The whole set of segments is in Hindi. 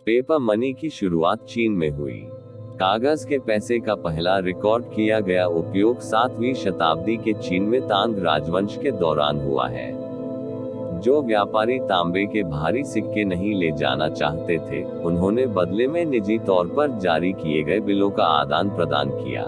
पेपर मनी की शुरुआत चीन में हुई। कागज के पैसे का पहला रिकॉर्ड किया गया उपयोग 7वीं शताब्दी के चीन में तांग राजवंश के दौरान हुआ है। जो व्यापारी तांबे के भारी सिक्के नहीं ले जाना चाहते थे, उन्होंने बदले में निजी तौर पर जारी किए गए बिलों का आदान प्रदान किया।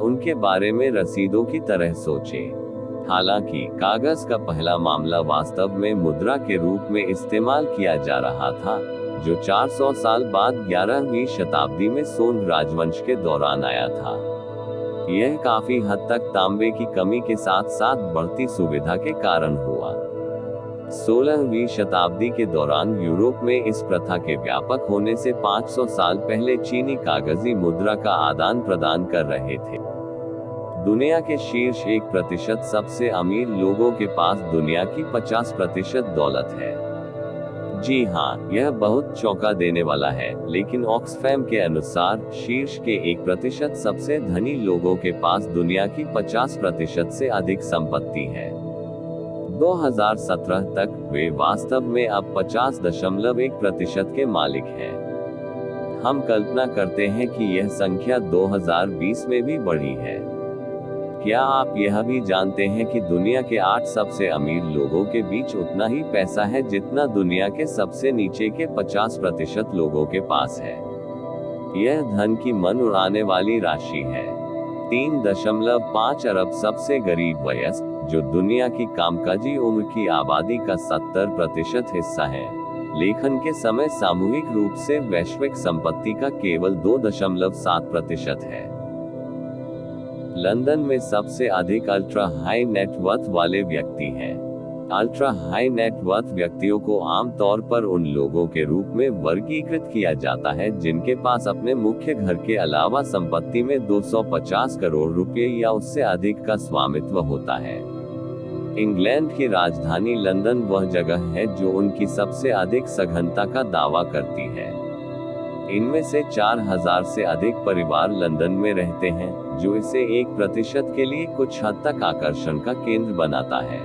उनके बारे में रसीदों की तरह सोचें। हालांकि कागज का पहला मामला वास्तव में मुद्रा के रूप में इस्तेमाल किया जा रहा था, जो 400 साल बाद 11वीं शताब्दी में सोंग राजवंश के दौरान आया था। यह काफी हद तक तांबे की कमी के साथ साथ बढ़ती सुविधा के कारण हुआ। 16वीं शताब्दी के दौरान यूरोप में इस प्रथा के व्यापक होने से 500 साल पहले चीनी कागजी मुद्रा का आदान प्रदान कर रहे थे। दुनिया के शीर्ष 1% सबसे अमीर लोगों के पास दुनिया की 50% दौलत है। जी हाँ, यह बहुत चौंका देने वाला है, लेकिन ऑक्सफैम के अनुसार शीर्ष के 1% सबसे धनी लोगों के पास दुनिया की 50% से अधिक संपत्ति है। 2017 तक वे वास्तव में अब 50.1% के मालिक हैं। हम कल्पना करते हैं कि यह संख्या 2020 में भी बढ़ी है। क्या आप यह भी जानते हैं कि दुनिया के 8 सबसे अमीर लोगों के बीच उतना ही पैसा है जितना दुनिया के सबसे नीचे के 50% लोगों के पास है? यह धन की मन उड़ाने वाली राशि है। 3.5 अरब सबसे गरीब वयस्क, जो दुनिया की कामकाजी उम्र की आबादी का 70% हिस्सा है, लेखन के समय सामूहिक रूप से वैश्विक संपत्ति का केवल 2.7% है। लंदन में सबसे अधिक अल्ट्रा हाई नेटवर्थ वाले व्यक्ति हैं। अल्ट्रा हाई नेटवर्थ व्यक्तियों को आमतौर पर उन लोगों के रूप में वर्गीकृत किया जाता है जिनके पास अपने मुख्य घर के अलावा संपत्ति में 250 करोड़ रुपए या उससे अधिक का स्वामित्व होता है। इंग्लैंड की राजधानी लंदन वह जगह है जो उनकी सबसे अधिक सघनता का दावा करती है। इनमें से 4000 से अधिक परिवार लंदन में रहते हैं, जो इसे 1% के लिए कुछ हद तक आकर्षण का केंद्र बनाता है।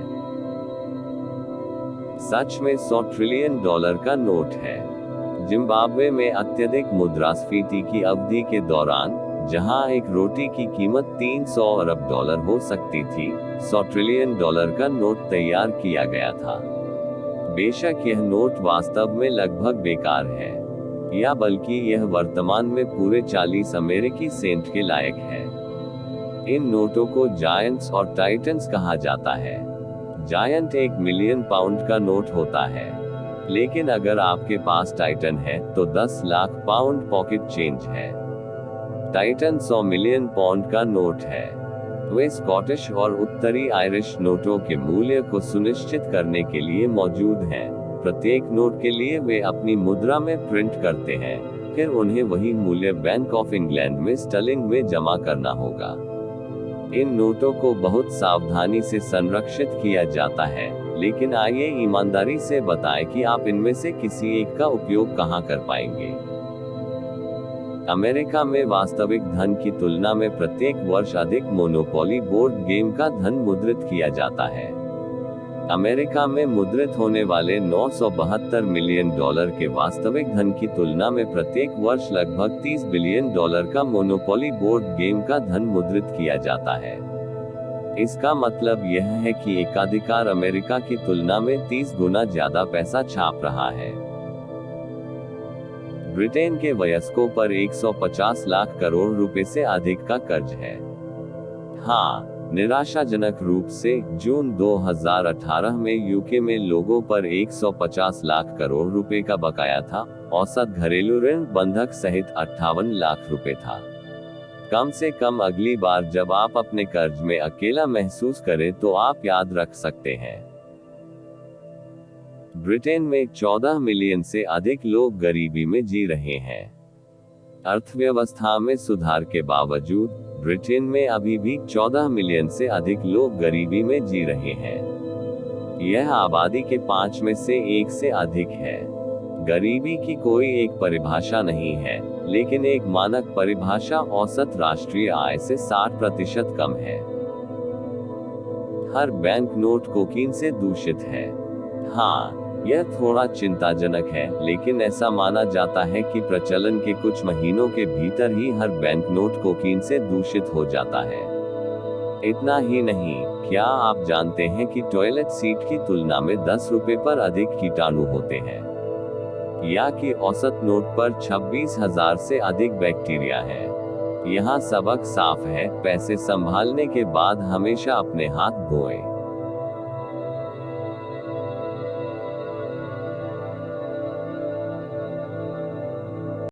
सच में $100 ट्रिलियन का नोट है। जिम्बाब्वे में अत्यधिक मुद्रास्फीति की अवधि के दौरान, जहां एक रोटी की कीमत $300 अरब हो सकती थी, $100 ट्रिलियन का नोट तैयार किया गया था। बेशक यह नोट वास्तव में लगभग बेकार है, या बल्कि यह वर्तमान में पूरे 40 अमेरिकी सेंट के लायक है। इन नोटों को जायंट्स और टाइटन्स कहा जाता है। जायंट 1 मिलियन पाउंड का नोट होता है, लेकिन अगर आपके पास टाइटन है तो 10 लाख पाउंड पॉकेट चेंज है। टाइटन 100 मिलियन पाउंड का नोट है। वे स्कॉटिश और उत्तरी आयरिश नोटों के मूल्य को सुनिश्चित करने के लिए मौजूद हैं। प्रत्येक नोट के लिए वे अपनी मुद्रा में प्रिंट करते हैं, फिर उन्हें वही मूल्य बैंक ऑफ इंग्लैंड में स्टर्लिंग में जमा करना होगा। इन नोटों को बहुत सावधानी से संरक्षित किया जाता है, लेकिन आइए ईमानदारी से बताएं कि आप इनमें से किसी एक का उपयोग कहां कर पाएंगे। अमेरिका में वास्तविक धन की तुलना में प्रत्येक वर्ष अधिक मोनोपोली बोर्ड गेम का धन मुद्रित किया जाता है। अमेरिका में मुद्रित होने वाले $972 मिलियन के वास्तविक धन की तुलना में प्रत्येक वर्ष लगभग $30 बिलियन का मोनोपोली बोर्ड गेम का धन मुद्रित किया जाता है। इसका मतलब यह है कि एकाधिकार अमेरिका की तुलना में 30 गुना ज्यादा पैसा छाप रहा है। ब्रिटेन के वयस्कों पर 150 लाख करोड़ रुपए से अधिक का कर्ज है। हाँ, निराशाजनक रूप से जून 2018 में यूके में लोगों पर 150 लाख करोड़ रुपए का बकाया था। औसत घरेलू ऋण बंधक सहित 58 लाख रुपए था। कम से कम अगली बार जब आप अपने कर्ज में अकेला महसूस करें तो आप याद रख सकते हैं। ब्रिटेन में 14 मिलियन से अधिक लोग गरीबी में जी रहे हैं। अर्थव्यवस्था में सुधार के बावजूद ब्रिटेन में अभी भी 14 मिलियन से अधिक लोग गरीबी में जी रहे हैं। यह आबादी के 5 में से 1 से अधिक है। गरीबी की कोई एक परिभाषा नहीं है, लेकिन एक मानक परिभाषा औसत राष्ट्रीय आय से 60% कम है। हर बैंक नोट कोकीन से दूषित है। हाँ, यह थोड़ा चिंताजनक है, लेकिन ऐसा माना जाता है कि प्रचलन के कुछ महीनों के भीतर ही हर बैंकनोट कोकीन से दूषित हो जाता है। इतना ही नहीं, क्या आप जानते हैं कि टॉयलेट सीट की तुलना में 10 रुपए पर अधिक कीटाणु होते हैं, या कि औसत नोट पर 26,000 से अधिक बैक्टीरिया है। यहाँ सबक साफ है, पैसे संभालने के बाद हमेशा अपने हाथ धोएं।